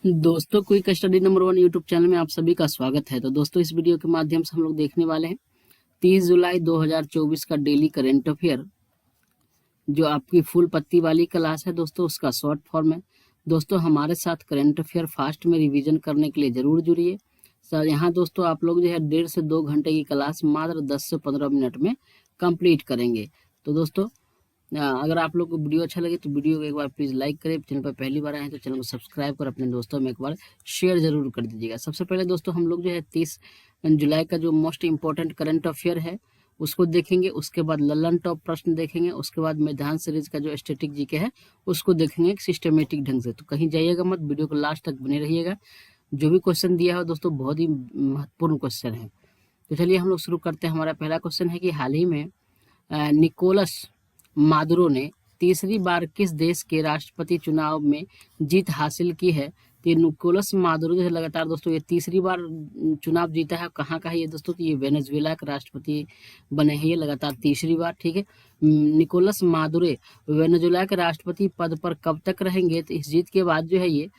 दोस्तों, quick study number 1 YouTube channel में आप सभी का स्वागत है। तो दोस्तों, इस वीडियो के माध्यम से हम लोग देखने वाले हैं 30 जुलाई 2024 का डेली करंट अफेयर, जो आपकी फुल पत्ती वाली क्लास है दोस्तों, उसका शॉर्ट फॉर्म है। दोस्तों, हमारे साथ करंट अफेयर फास्ट में रिवीजन करने के लिए जरूर जुड़िए सर। यहाँ दोस्तों आप लोग जो है 1.5 से 2 घंटे की क्लास मात्र 10 से 15 मिनट में कंप्लीट करेंगे। तो दोस्तों, अगर आप लोग को वीडियो अच्छा लगे तो वीडियो को एक बार प्लीज़ लाइक करें। चैनल पर पहली बार आए हैं तो चैनल को सब्सक्राइब कर अपने दोस्तों में एक बार शेयर जरूर कर दीजिएगा। सबसे पहले दोस्तों हम लोग जो है 30 जुलाई का जो मोस्ट इंपॉर्टेंट करंट अफेयर है उसको देखेंगे। उसके बाद ललन टॉप प्रश्न देखेंगे। उसके बाद मैदान सीरीज का जो स्टैटिक जीके है उसको देखेंगे सिस्टमेटिक ढंग से। तो कहीं जाइएगा मत, वीडियो को लास्ट तक बने रहिएगा। जो भी क्वेश्चन दिया है दोस्तों बहुत ही महत्वपूर्ण क्वेश्चन है। तो चलिए हम लोग शुरू करते हैं। हमारा पहला क्वेश्चन है कि हाल ही में निकोलस मादुरो ने तीसरी बार किस देश के राष्ट्रपति चुनाव में जीत हासिल की है। तो ये निकोलस मादुरो जो है लगातार दोस्तों ये तीसरी बार चुनाव जीता है। कहाँ का है ये दोस्तों? तो ये वेनेजुएला के राष्ट्रपति बने हैं ये लगातार तीसरी बार। ठीक है, निकोलस मादुरो वेनेजुएला के राष्ट्रपति पद पर कब तक रहेंगे? तो इस जीत के बाद जो है ये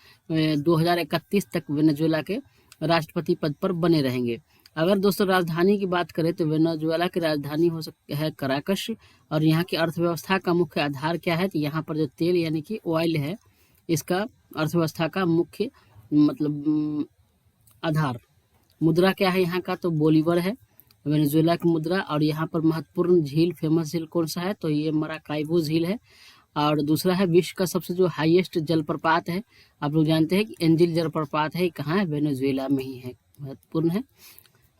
2031 तक वेनेजुएला के राष्ट्रपति पद पर बने रहेंगे। अगर दोस्तों राजधानी की बात करें तो वेनेजुएला की राजधानी हो सकती है कराकश। और यहाँ की अर्थव्यवस्था का मुख्य आधार क्या है? तो यहाँ पर जो तेल यानी कि ऑयल है, इसका अर्थव्यवस्था का मुख्य मतलब आधार। मुद्रा क्या है यहाँ का? तो बोलीवर है वेनेजुएला की मुद्रा। और यहाँ पर महत्वपूर्ण झील, फेमस झील कौन सा है? तो ये मराकाइबो झील है। और दूसरा है विश्व का सबसे जो हाईएस्ट जलप्रपात है, आप लोग जानते हैं कि एंजिल जलप्रपात है, कहाँ है? वेनेजुएला में ही है, महत्वपूर्ण है।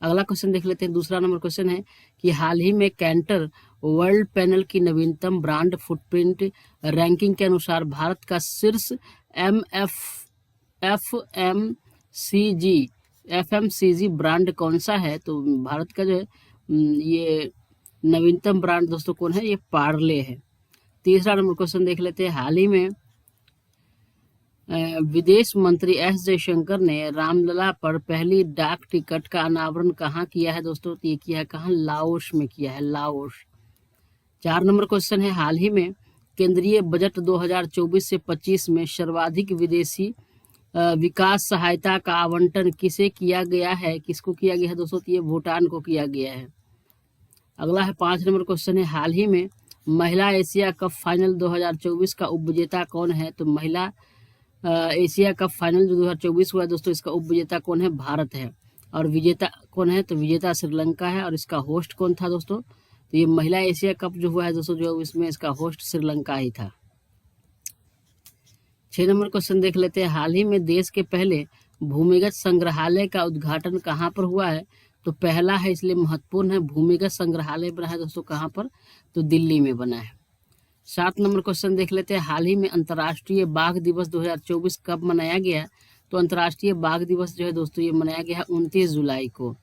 अगला क्वेश्चन देख लेते हैं। दूसरा नंबर क्वेश्चन है कि हाल ही में कैंटर वर्ल्ड पैनल की नवीनतम ब्रांड फुटप्रिंट रैंकिंग के अनुसार भारत का शीर्ष एफएमसीजी ब्रांड कौन सा है? तो भारत का जो है ये नवीनतम ब्रांड दोस्तों कौन है? ये पार्ले है। तीसरा नंबर क्वेश्चन देख लेते हैं। हाल ही में विदेश मंत्री एस जयशंकर ने रामलला पर पहली डाक टिकट का अनावरण कहाँ किया है दोस्तों? तो ये किया है कहाँ? लाओस में किया है, लाओस। 4 नंबर क्वेश्चन है हाल ही में केंद्रीय बजट 2024 से 25 में सर्वाधिक विदेशी विकास सहायता का आवंटन किसे किया गया है? किसको किया गया है दोस्तों? तो ये भूटान को किया गया है। अगला है 5 नंबर क्वेश्चन है हाल ही में महिला एशिया कप फाइनल 2024 का उपविजेता कौन है? तो महिला एशिया कप फाइनल जो 2024 हुआ दोस्तों, इसका उपविजेता कौन है? भारत है। और विजेता कौन है? तो विजेता श्रीलंका है। और इसका होस्ट कौन था दोस्तों? तो ये महिला एशिया कप जो हुआ है दोस्तों, जो इसमें इसका होस्ट श्रीलंका ही था। 6 नंबर क्वेश्चन देख लेते हैं। हाल ही में देश के पहले भूमिगत संग्रहालय का उद्घाटन कहाँ पर हुआ है? तो पहला है इसलिए महत्वपूर्ण है। भूमिगत संग्रहालय बना है दोस्तों कहाँ पर? तो दिल्ली में बना है। 7 नंबर क्वेश्चन देख लेते हैं। हाल ही में अंतर्राष्ट्रीय बाघ दिवस 2024 कब मनाया गया? तो अंतर्राष्ट्रीय बाघ दिवस जो है दोस्तों ये मनाया गया है 29 जुलाई को।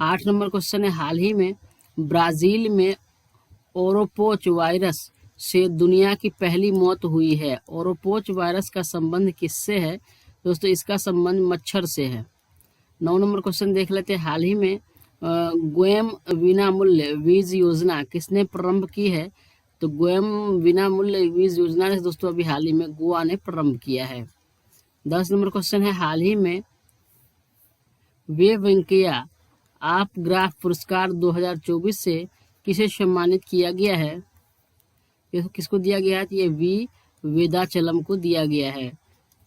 8 नंबर क्वेश्चन है हाल ही में ब्राजील में ओरोपोच वायरस से दुनिया की पहली मौत हुई है। ओरोपोच वायरस का संबंध किससे है दोस्तों? इसका संबंध मच्छर से है। 9 नंबर क्वेश्चन देख लेते हैं। हाल ही में गोयम विनामूल्य वीज योजना किसने प्रारंभ की है? तो गोयम विनामूल्य वीज योजना ने दोस्तों अभी हाल ही में गोवा ने प्रारंभ किया है। 10 नंबर क्वेश्चन है हाल ही में वे वेंकैया आप ग्राफ पुरस्कार 2024 से किसे सम्मानित किया गया है? ये किसको दिया गया है? तो ये वी वेदाचलम को दिया गया है।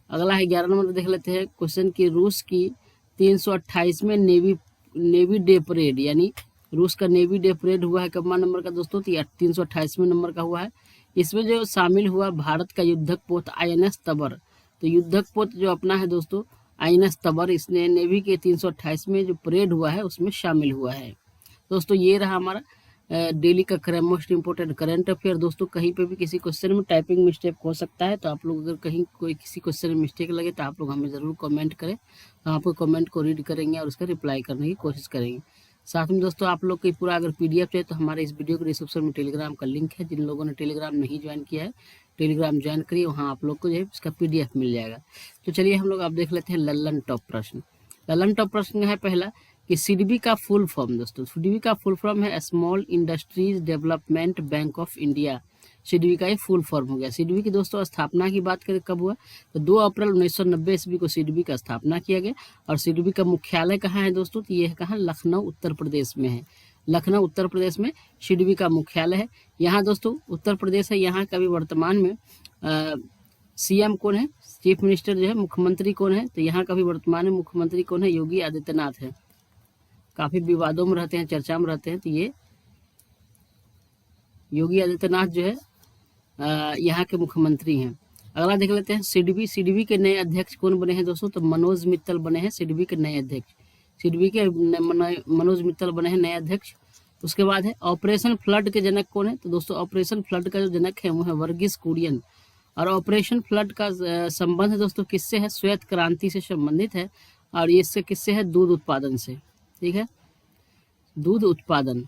अगला है 11 नंबर देख लेते हैं क्वेश्चन की रूस की 328वें नेवी डे परेड, यानी रूस का नेवी डे परेड हुआ है कब नंबर का दोस्तों? तो 328वें नंबर का हुआ है। इसमें जो शामिल हुआ भारत का युद्धक पोत INS तबर। तो युद्धक पोत जो अपना है दोस्तों INS तबर, इसने नेवी के 328वें जो परेड हुआ है उसमें शामिल हुआ है। दोस्तों ये रहा हमारा डेली का मोस्ट इंपोर्टेंट करंट अफेयर। दोस्तों कहीं पे भी किसी क्वेश्चन में टाइपिंग मिस्टेक हो सकता है, तो आप लोग अगर कहीं कोई किसी क्वेश्चन में मिस्टेक लगे तो आप लोग हमें ज़रूर कमेंट करें। हम आपको कमेंट को रीड करेंगे और उसका रिप्लाई करने की कोशिश करेंगे। साथ में दोस्तों आप लोग की पूरा अगर PDF चाहिए तो हमारे इस वीडियो के डिस्क्रिप्शन में टेलीग्राम का लिंक है। जिन लोगों ने टेलीग्राम नहीं ज्वाइन किया है, टेलीग्राम ज्वाइन करिए, वहाँ आप लोग को जो है इसका PDF मिल जाएगा। तो चलिए हम लोग आप देख लेते हैं ललन टॉप प्रश्न। ललन टॉप प्रश्न है पहला कि CDB का फुल फॉर्म दोस्तों, CDB का फुल फॉर्म है small industries development bank of India. SIDBI का ये फुल फॉर्म हो गया। सिडबी की दोस्तों स्थापना की बात करें कब हुआ, तो 2 अप्रैल 1990 ईस्वी को सिडबी का स्थापना किया गया। और सिडबी का मुख्यालय कहाँ है दोस्तों, तो ये है कहाँ, लखनऊ उत्तर प्रदेश में है। लखनऊ उत्तर प्रदेश में सिडबी का मुख्यालय है। यहाँ दोस्तों उत्तर प्रदेश है, यहाँ का भी वर्तमान में सीएम कौन है, चीफ मिनिस्टर जो है, मुख्यमंत्री कौन है, तो यहाँ का भी वर्तमान में मुख्यमंत्री कौन है, योगी आदित्यनाथ है। काफी विवादों में रहते हैं, चर्चा में रहते हैं, तो ये योगी आदित्यनाथ जो है यहाँ के मुख्यमंत्री हैं। अगला देख लेते हैं सिडबी। सिडबी के नए अध्यक्ष कौन बने हैं दोस्तों, तो मनोज मित्तल बने हैं सिडबी के नए अध्यक्ष। सिडबी के मनोज मित्तल बने हैं नए अध्यक्ष। उसके बाद है ऑपरेशन फ्लड के जनक कौन है, तो दोस्तों ऑपरेशन फ्लड का जो जनक है वो है वर्गीस कुरियन। और ऑपरेशन फ्लड का संबंध दोस्तों किससे है, श्वेत क्रांति से संबंधित है। और ये इससे किससे है, दूध उत्पादन से। ठीक है, दूध उत्पादन,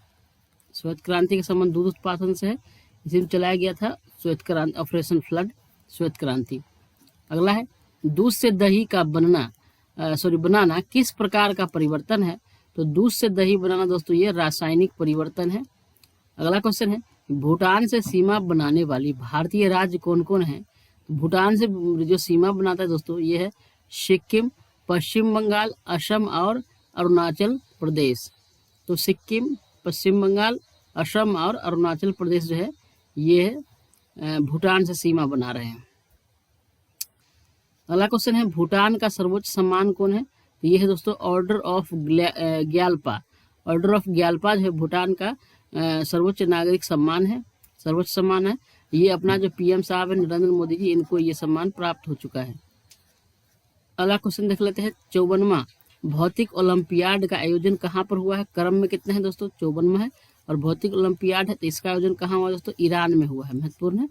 श्वेत क्रांति का संबंध दूध उत्पादन से है, इसी में चलाया गया था श्वेत क्रांति, ऑपरेशन फ्लड, श्वेत क्रांति। अगला है दूध से दही का बनाना किस प्रकार का परिवर्तन है, तो दूध से दही बनाना दोस्तों ये रासायनिक परिवर्तन है। अगला क्वेश्चन है भूटान से सीमा बनाने वाली भारतीय राज्य कौन कौन है, तो भूटान से जो सीमा बनाता है दोस्तों ये है सिक्किम, पश्चिम बंगाल, असम और अरुणाचल प्रदेश। तो सिक्किम, पश्चिम बंगाल, असम और अरुणाचल प्रदेश जो है ये भूटान से सीमा बना रहे हैं। अगला क्वेश्चन है भूटान का सर्वोच्च सम्मान कौन है, तो ये है दोस्तों ऑर्डर ऑफ ग्यालपा। ऑर्डर ऑफ ग्यालपा जो है भूटान का सर्वोच्च नागरिक सम्मान है, सर्वोच्च सम्मान है। ये अपना जो पीएम साहब है नरेंद्र मोदी जी, इनको ये सम्मान प्राप्त हो चुका है। अगला क्वेश्चन देख लेते हैं 54वां भौतिक ओलंपियाड का आयोजन कहाँ पर हुआ है, क्रम में कितने हैं दोस्तों, 54वां है। और भौतिक ओलंपियाड है तो इसका आयोजन कहाँ हुआ दोस्तों, ईरान में हुआ है, महत्वपूर्ण है,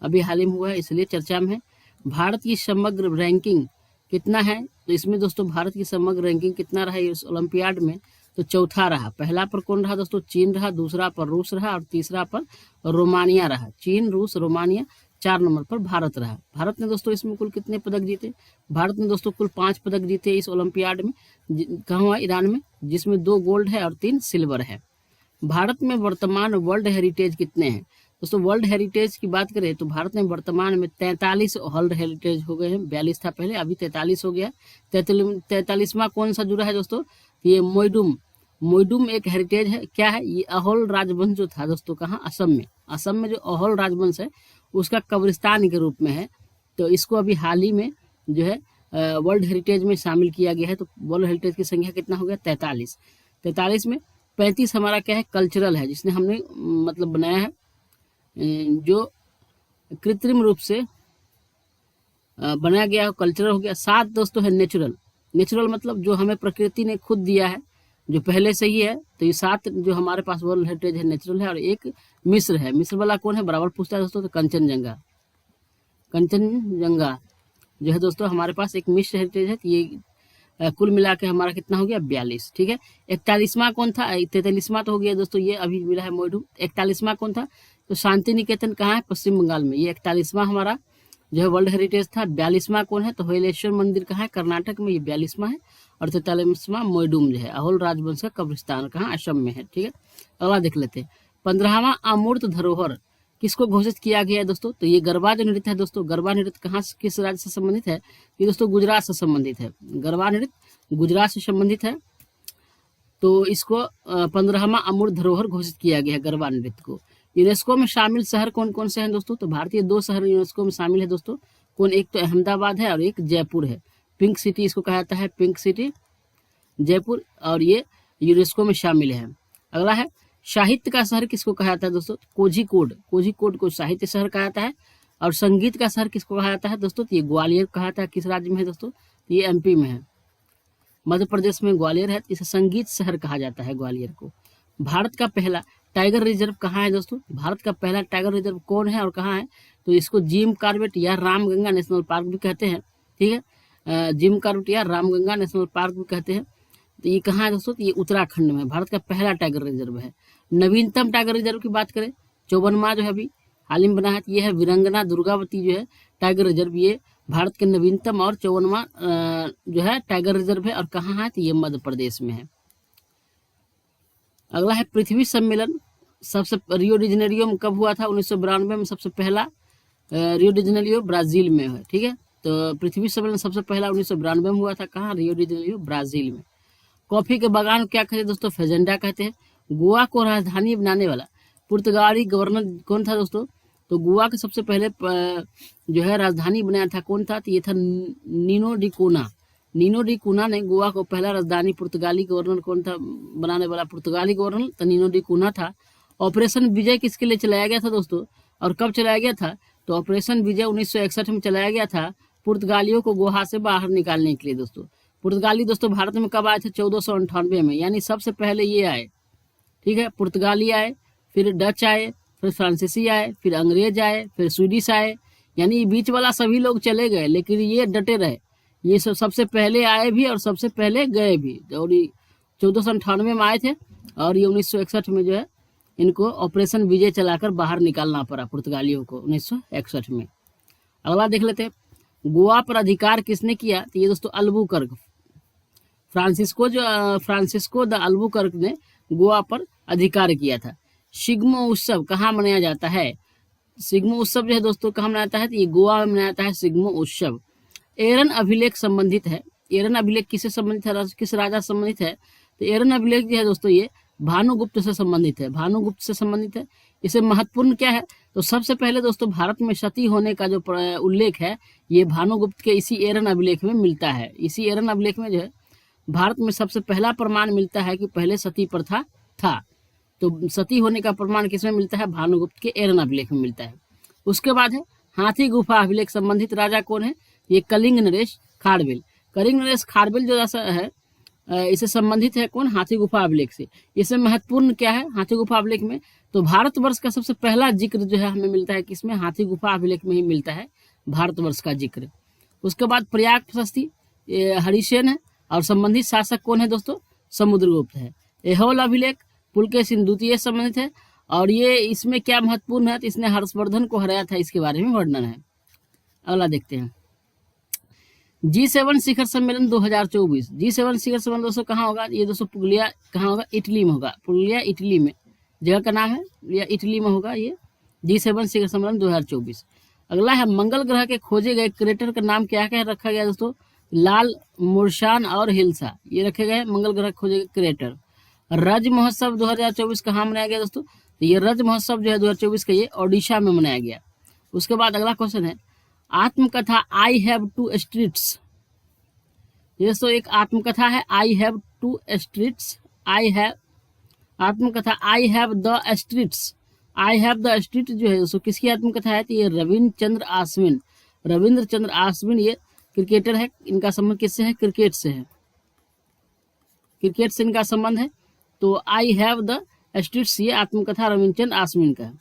अभी हाल ही में हुआ है इसलिए चर्चा में है। भारत की समग्र रैंकिंग कितना है, तो इसमें दोस्तों भारत की समग्र रैंकिंग कितना रहा इस ओलंपियाड में, तो चौथा रहा। पहला पर कौन रहा दोस्तों, चीन रहा, दूसरा पर रूस रहा और तीसरा पर रोमानिया रहा। चीन, रूस, रोमानिया, 4 नंबर पर भारत रहा। भारत ने दोस्तों इसमें कुल कितने पदक जीते, भारत ने दोस्तों कुल 5 पदक जीते इस ओलंपियाड में। कहाँ हुआ, ईरान में, जिसमें 2 गोल्ड है और 3 सिल्वर है। भारत में वर्तमान वर्ल्ड हेरिटेज कितने हैं दोस्तों, वर्ल्ड हेरिटेज की बात करें तो भारत में वर्तमान में 43 वर्ल्ड हेरिटेज हो गए हैं, 42 था पहले, अभी 43 हो गया। 43वां कौन सा जुड़ा है दोस्तों, ये मोइडुम एक हेरिटेज है। क्या है ये, अहोल राजवंश जो था दोस्तों, कहाँ, असम में। असम में जो अहोल राजवंश है उसका कब्रिस्तान के रूप में है, तो इसको अभी हाल ही में जो है वर्ल्ड हेरिटेज में शामिल किया गया है। तो वर्ल्ड हेरिटेज की संख्या कितना हो गया, 43। 43 में 35 हमारा क्या है, कल्चरल है, जिसने हमने मतलब बनाया है जो कृत्रिम रूप से बनाया गया, कल्चरल हो गया। 7 दोस्तों है नेचुरल। नेचुरल मतलब जो हमें प्रकृति ने खुद दिया है, जो पहले से ही है। तो ये 7 जो हमारे पास वर्ल्ड हेरिटेज है नेचुरल है। और एक मिस्र है, मिस्र वाला कौन है, बराबर पूछता है दोस्तों, तो कंचनजंगा। कंचनजंगा जो है दोस्तों हमारे पास एक मिस्र हेरिटेज है। तो ये कुल मिला के हमारा कितना हो गया, 42। ठीक है, 41वां कौन था, 43वां तो हो गया दोस्तों, ये अभी मिला है मोइडू। 41वां कौन था, तो शांति निकेतन कहाँ है, पश्चिम बंगाल में, ये 41वां हमारा जो है वर्ल्ड हेरिटेज था। 42वां कौन है, तो हलेश्वर मंदिर कहाँ है, कर्नाटक में, ये 42वां है। और 43वां मोइडुम जो है अहोल राजवंश का कब्रिस्तान कहाँ, असम में है। ठीक है, अगला देख लेते हैं 15वां अमूर्त धरोहर किसको घोषित किया गया है दोस्तों, तो ये गरबा जो नृत्य है दोस्तों, गरबा नृत्य कहाँ किस राज्य से संबंधित है, ये दोस्तों गुजरात से संबंधित है। गरबा नृत्य गुजरात से संबंधित है, तो इसको 15वां अमूर्त धरोहर घोषित किया गया है गरबा नृत्य को। यूनेस्को में शामिल शहर कौन कौन से हैं दोस्तों, तो भारतीय 2 शहर यूनेस्को में शामिल है दोस्तों। कौन, एक तो अहमदाबाद है और एक जयपुर है। पिंक सिटी इसको कहा जाता है, पिंक सिटी जयपुर, और ये यूनेस्को में शामिल है। अगला है साहित्य का शहर किसको कहा जाता है दोस्तों, कोझिकोड। कोझिकोड को साहित्य शहर कहा जाता है। और संगीत का शहर किसको कहा जाता है दोस्तों, तो ये ग्वालियर कहा जाता है। किस राज्य में है दोस्तों, तो ये एमपी में है, मध्य प्रदेश में ग्वालियर है, इसे संगीत शहर कहा जाता है ग्वालियर को। भारत का पहला टाइगर रिजर्व कहाँ है दोस्तों, भारत का पहला टाइगर रिजर्व कौन है और कहाँ है, तो इसको जिम कॉर्बेट या रामगंगा नेशनल पार्क भी कहते हैं। ठीक है, जिम कॉर्बेट या रामगंगा नेशनल पार्क भी कहते हैं। तो ये कहाँ है दोस्तों, तो ये उत्तराखंड में भारत का पहला टाइगर रिजर्व है। नवीनतम टाइगर रिजर्व की बात करें 54वां जो है अभी हाल ही में बना है, ये है वीरंगना दुर्गावती जो है टाइगर रिजर्व, ये भारत के नवीनतम और 54वां जो है टाइगर रिजर्व है। और कहाँ है, तो ये मध्य प्रदेश में है। अगला है पृथ्वी सम्मेलन सबसे रियो डी जेनेरियो में कब हुआ था? 1992 में सबसे पहला रियो डी जेनेरियो ब्राजील में है, ठीक है। तो पृथ्वी सम्मेलन सबसे पहला 1992 में हुआ था, कहाँ? रियो डी जेनेरियो ब्राजील में। कॉफी के बागान क्या कहते हैं दोस्तों? फेजेंडा कहते हैं। गोवा को राजधानी बनाने वाला पुर्तगाली गवर्नर कौन था दोस्तों? तो गोवा के सबसे पहले जो है राजधानी बनाया था कौन था? तो ये था नीनो डी कोना। नीनो डी कोना ने गोवा को पहला राजधानी, पुर्तगाली गवर्नर कौन था बनाने वाला? पुर्तगाली गवर्नर तो नीनो डी कोना था। ऑपरेशन विजय किसके लिए चलाया गया था दोस्तों, और कब चलाया गया था? तो ऑपरेशन विजय 1961 में चलाया गया था, पुर्तगालियों को गोवा से बाहर निकालने के लिए दोस्तों। पुर्तगाली दोस्तों भारत में कब आए थे? 1498 में, यानी सबसे पहले ये आए, ठीक है। पुर्तगाली आए, फिर डच आए, फिर फ्रांसीसी आए, फिर अंग्रेज आए, फिर स्वीडिश आए, यानी बीच वाला सभी लोग चले गए, लेकिन ये डटे रहे। ये सबसे पहले आए भी और सबसे पहले गए भी, और 1498 में आए थे, और ये 1961 में जो है इनको ऑपरेशन विजय चलाकर बाहर निकालना पड़ा पुर्तगालियों को 1961 में। अगला देख लेते हैं, गोवा पर अधिकार किसने किया? तो ये दोस्तों अल्बुकर्क, फ्रांसिस्को द अल्बुकर्क ने गोवा पर अधिकार किया था। सिग्मो उत्सव कहाँ मनाया जाता है? सिग्मो उत्सव जो है दोस्तों कहाँ मनाया जाता है? तो ये गोवा में मनाया जाता है सिग्मो उत्सव। एरन अभिलेख संबंधित है। एरन अभिलेख किससे संबंधित है? किस राजा से संबंधित है? तो एरन अभिलेख जो है दोस्तों ये भानुगुप्त से संबंधित है, भानुगुप्त से संबंधित है। इसे महत्वपूर्ण क्या है? तो सबसे पहले दोस्तों भारत में सती होने का जो उल्लेख है ये भानुगुप्त के इसी एरन अभिलेख में मिलता है। इसी एरन अभिलेख में जो है भारत में सबसे पहला प्रमाण मिलता है कि पहले सती प्रथा था। तो सती होने का प्रमाण किसमें मिलता है? भानुगुप्त के एरन अभिलेख में मिलता है। उसके बाद है हाथी गुफा अभिलेख संबंधित राजा कौन है? ये कलिंग नरेश खारवेल। कलिंग नरेश खारवेल जो है इसे संबंधित है कौन? हाथी गुफा अभिलेख से। इसमें महत्वपूर्ण क्या है हाथी गुफा अभिलेख में? तो भारतवर्ष का सबसे पहला जिक्र जो है हमें मिलता है किसमें? हाथी गुफा अभिलेख में ही मिलता है भारतवर्ष का जिक्र। उसके बाद प्रयाग प्रशस्ति हरिसेन है, और संबंधित शासक कौन है दोस्तों? समुद्रगुप्त है। ऐहोल अभिलेख पुलकेशिन द्वितीय संबंधित है, और ये इसमें क्या महत्वपूर्ण है? तो इसने हर्षवर्धन को हराया था, इसके बारे में वर्णन है। अगला देखते हैं, G7 शिखर सम्मेलन 2024। G7 शिखर सम्मेलन दोस्तों कहाँ होगा? ये दोस्तों पुगलिया कहाँ होगा? इटली में होगा। पुगलिया इटली में जगह का नाम है, या इटली में होगा ये G7 शिखर सम्मेलन 2024। अगला है मंगल ग्रह के खोजे गए क्रेटर का नाम क्या क्या रखा गया दोस्तों? लाल, मुर्शान और हिल्सा, ये रखे गए मंगल ग्रह खोजे गए क्रेटर। रज महोत्सव 2024 कहाँ मनाया गया दोस्तों? तो ये रज महोत्सव जो है 2024 का ये ओडिशा में मनाया गया। उसके बाद अगला क्वेश्चन है आत्मकथा आई हैव टू स्ट्रीट्स। ये दोस्तों एक आत्मकथा है I have two streets. I have आत्मकथा I have the streets. I have the street जो है दोस्तों किसकी आत्मकथा है? तो ये रविंद्र चंद्र आश्विन। रविंद्र चंद्र आश्विन ये क्रिकेटर है, इनका संबंध किससे है? क्रिकेट से है, क्रिकेट से इनका संबंध है। तो आई हैव द स्ट्रीट्स ये आत्मकथा रविंद्र चंद्र आश्विन का है।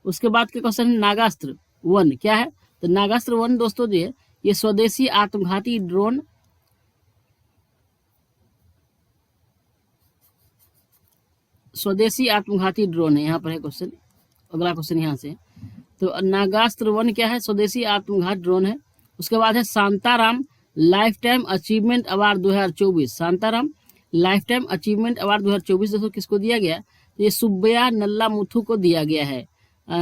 उसके बाद के क्वेश्चन है नागास्त्र 1 क्या है? तो नागास्त्र 1 दोस्तों जो है ये स्वदेशी आत्मघाती ड्रोन है। यहाँ पर है क्वेश्चन, अगला क्वेश्चन यहाँ से। तो नागास्त्र 1 क्या है? स्वदेशी आत्मघात ड्रोन है। उसके बाद है Shantaram life time achievement award 2024। Shantaram life time achievement award 2024 दोस्तों किसको दिया गया? ये सुब्बैया नल्ला मुथु को दिया गया है।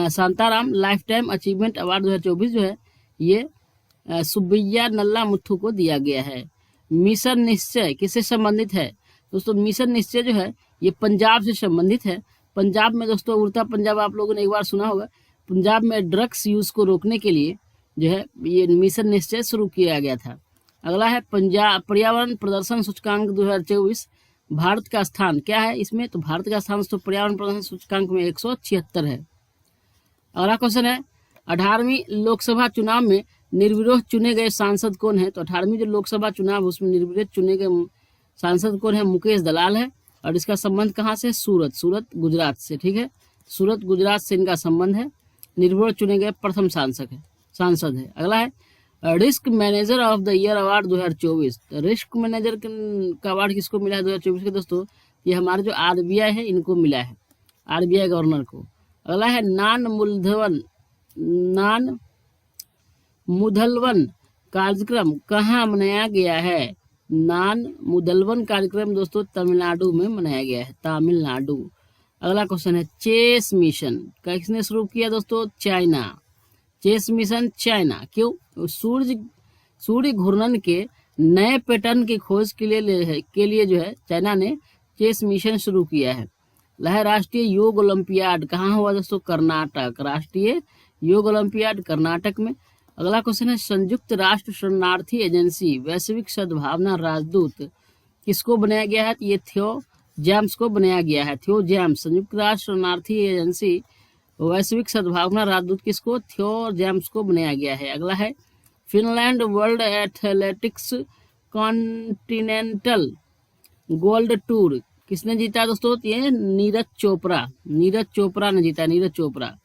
Shantaram life time achievement award 2024 जो है ये सुब्बैया नल्ला मुथु को दिया गया है। मिशन निश्चय किससे संबंधित है दोस्तों? मिशन निश्चय जो है ये पंजाब से संबंधित है। पंजाब में दोस्तों उड़ता पंजाब आप लोगों ने एक बार सुना होगा। पंजाब में ड्रग्स यूज को रोकने के लिए जो है ये मिशन निश्चय शुरू किया गया था। अगला है पंजाब पर्यावरण प्रदर्शन सूचकांक 2024। भारत का स्थान क्या है इसमें? तो भारत का स्थान दोस्तों पर्यावरण प्रदर्शन सूचकांक में 176 है। अगला क्वेश्चन है 18वीं लोकसभा चुनाव में निर्विरोध चुने गए सांसद कौन है? तो 18वीं जो लोकसभा चुनाव उसमें निर्विरोध चुने गए सांसद कौन है? मुकेश दलाल है, और इसका संबंध कहाँ से? सूरत गुजरात से, ठीक है। सूरत गुजरात से इनका संबंध है। निर्विरोध चुने गए प्रथम सांसद है। अगला है risk manager of the year award 2024। Risk manager का अवार्ड किसको मिला है 2024 के दोस्तों? ये हमारे जो RBI है इनको मिला है, RBI गवर्नर को। अगला है नान मुदलवन कार्यक्रम कहाँ मनाया गया है? नान मुदलवन कार्यक्रम दोस्तों तमिलनाडु में मनाया गया है, तमिलनाडु। अगला क्वेश्चन है चेस मिशन किसने शुरू किया दोस्तों? चाइना। Chess mission China. क्यों? सूर्य घूर्णन के नए पैटर्न की खोज के लिए जो है चाइना ने चेस मिशन शुरू किया है। राष्ट्रीय योग ओलंपियाड कहाँ हुआ दोस्तों? कर्नाटक। राष्ट्रीय योग ओलंपियाड कर्नाटक में। अगला क्वेश्चन है संयुक्त राष्ट्र शरणार्थी एजेंसी वैश्विक सद्भावना राजदूत किसको बनाया गया है? ये थियो जेम्स को बनाया गया है। थियो जेम्स। संयुक्त राष्ट्र शरणार्थी एजेंसी वैश्विक सद्भावना राजदूत किसको? थियो जेम्स को बनाया गया है। अगला है Finland world athletics continental gold tour किसने जीता दोस्तों? ये नीरज चोपड़ा। नीरज चोपड़ा ने जीता। नीरज चोपड़ा।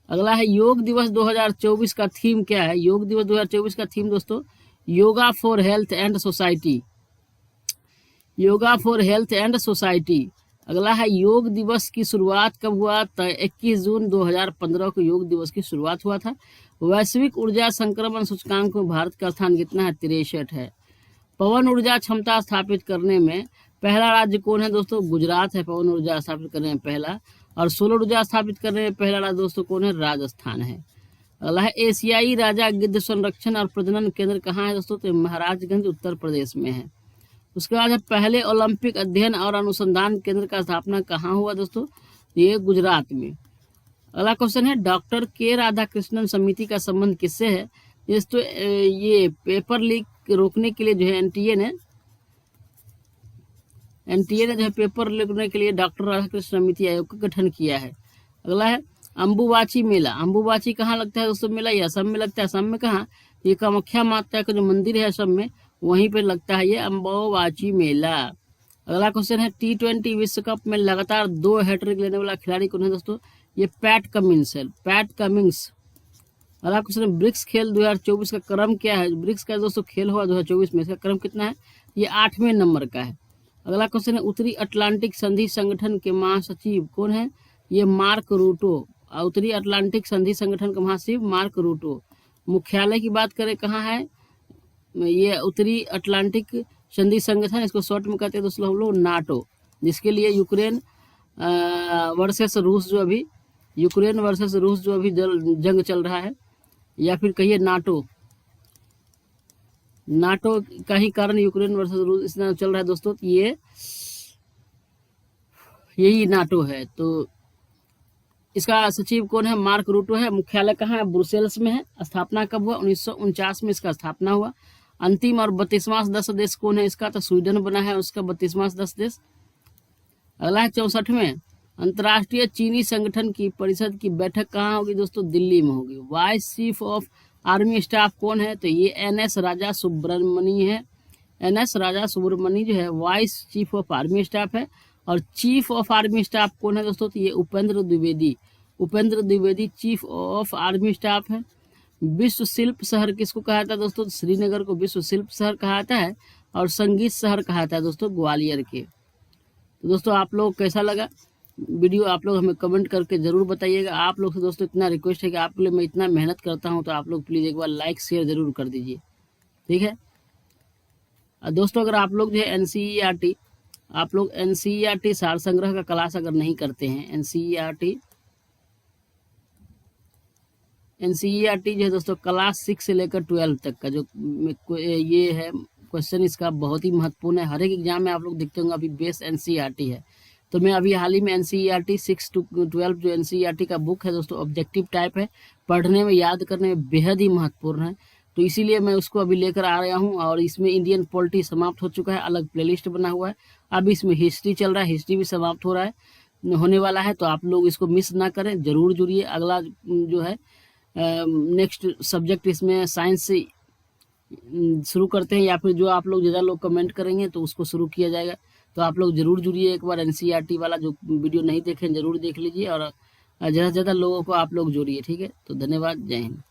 अगला है योग दिवस 2024 का थीम क्या है? योग दिवस 2024 का थीम दोस्तों yoga for health and society. Yoga for health and society. अगला है योग दिवस की शुरुआत कब हुआ? 21 जून 2015 को योग दिवस की शुरुआत हुआ था। वैश्विक ऊर्जा संक्रमण सूचकांक में भारत का स्थान कितना है? 63 है। पवन ऊर्जा क्षमता स्थापित करने में पहला राज्य कौन है दोस्तों? गुजरात है पवन ऊर्जा स्थापित करने में पहला। और सोलर ऊर्जा स्थापित करने में पहला राज्य दोस्तों कौन है? राजस्थान है। अगला है एशियाई राजा गिद्ध संरक्षण और प्रजनन केंद्र कहाँ है दोस्तों? तो महाराजगंज उत्तर प्रदेश में है। उसके बाद है पहले ओलंपिक अध्ययन और अनुसंधान केंद्र का स्थापना कहाँ हुआ दोस्तों? ये गुजरात में। अगला क्वेश्चन है डॉक्टर के राधाकृष्णन समिति का संबंध किससे है? दोस्तों ये पेपर लीक रोकने के लिए जो है एनटीए ने जो है पेपर रोकने के लिए डॉक्टर राधाकृष्ण समिति आयोग का गठन किया है। अगला है अम्बुबाची मेला। अम्बुबाची कहाँ लगता है दोस्तों मेला? ये असम में लगता है। असम में कहाँ? ये कामाख्या माता का जो मंदिर है असम में वहीं पे लगता है ये अम्बुबाची मेला। अगला क्वेश्चन है T20 विश्व कप में लगातार 2 हैट्रिक लेने वाला खिलाड़ी कौन है दोस्तों? ये पैट कमिंस है। PAT Cummins. अगला क्वेश्चन है ब्रिक्स खेल 2024 का क्रम क्या है? ब्रिक्स का दोस्तों खेल हुआ 2024 में, इसका क्रम कितना है? ये 8वें नंबर का है। अगला क्वेश्चन है उत्तरी अटलांटिक संधि संगठन के महासचिव कौन है? ये मार्क रूटो। उत्तरी अटलांटिक संधि संगठन का महासचिव मार्क रूटो। मुख्यालय की बात करें कहाँ है? ये उत्तरी अटलांटिक संधि संगठन, इसको शॉर्ट में कहते हैं दोस्तों हम लोग नाटो, जिसके लिए यूक्रेन वर्सेस रूस जो अभी जंग चल रहा है, या फिर कहिए नाटो का ही कारण यूक्रेन वर्सेस रूस इस तरह चल रहा है दोस्तों। ये यही नाटो है। तो इसका सचिव कौन है? मार्क रूटो है। मुख्यालय कहाँ है? ब्रुसेल्स में है। स्थापना कब हुआ? 1949 में इसका स्थापना हुआ। अंतिम और 32वां सदस्य देश कौन है इसका? तो स्वीडन बना है उसका 32वां सदस्य देश। अगला है 64वें अंतर्राष्ट्रीय चीनी संगठन की परिषद की बैठक कहाँ होगी दोस्तों? दिल्ली में होगी। Vice chief of army staff कौन है? तो ये NS राजा सुब्रमणी है। NS राजा सुब्रमणी जो है vice chief of army staff है। और चीफ ऑफ आर्मी स्टाफ कौन है दोस्तों? तो ये Upendra Dwivedi chief of army staff है। विश्व शिल्प शहर किसको कहा जाता है दोस्तों? श्रीनगर को विश्व शिल्प शहर कहा जाता है। और संगीत शहर कहा जाता है दोस्तों ग्वालियर के। तो दोस्तों आप लोग कैसा लगा वीडियो? आप लोग हमें कमेंट करके जरूर बताइएगा। आप लोग से दोस्तों इतना रिक्वेस्ट है कि आपके लिए मैं इतना मेहनत करता हूं, तो आप लोग प्लीज़ एक बार लाइक शेयर जरूर कर दीजिए, ठीक है। और दोस्तों अगर आप लोग जो है NCERT सार संग्रह का क्लास अगर नहीं करते हैं, NCERT जो है दोस्तों क्लास 6 से लेकर 12 तक का जो ये है क्वेश्चन, इसका बहुत ही महत्वपूर्ण है। हर एक एग्जाम में आप लोग देखते होंगे अभी बेस NCERT है। तो मैं अभी हाल ही में NCERT 6 to 12 जो NCERT का बुक है दोस्तों ऑब्जेक्टिव टाइप है, पढ़ने में याद करने में बेहद ही महत्वपूर्ण है। तो इसीलिए मैं उसको अभी लेकर आ रहा हूँ। और इसमें इंडियन पॉलिटी समाप्त हो चुका है, अलग प्लेलिस्ट बना हुआ है। अब इसमें हिस्ट्री चल रहा है, हिस्ट्री भी समाप्त हो रहा है, होने वाला है। तो आप लोग इसको मिस ना करें, जरूर जुड़िए। अगला जो है नेक्स्ट सब्जेक्ट इसमें साइंस से शुरू करते हैं, या फिर जो आप लोग ज़्यादा लोग कमेंट करेंगे तो उसको शुरू किया जाएगा। तो आप लोग जरूर जुड़िए। एक बार NCERT वाला जो वीडियो नहीं देखें जरूर देख लीजिए, और ज़्यादा से ज़्यादा लोगों को आप लोग जोड़िए, ठीक है। तो धन्यवाद, जय हिंद।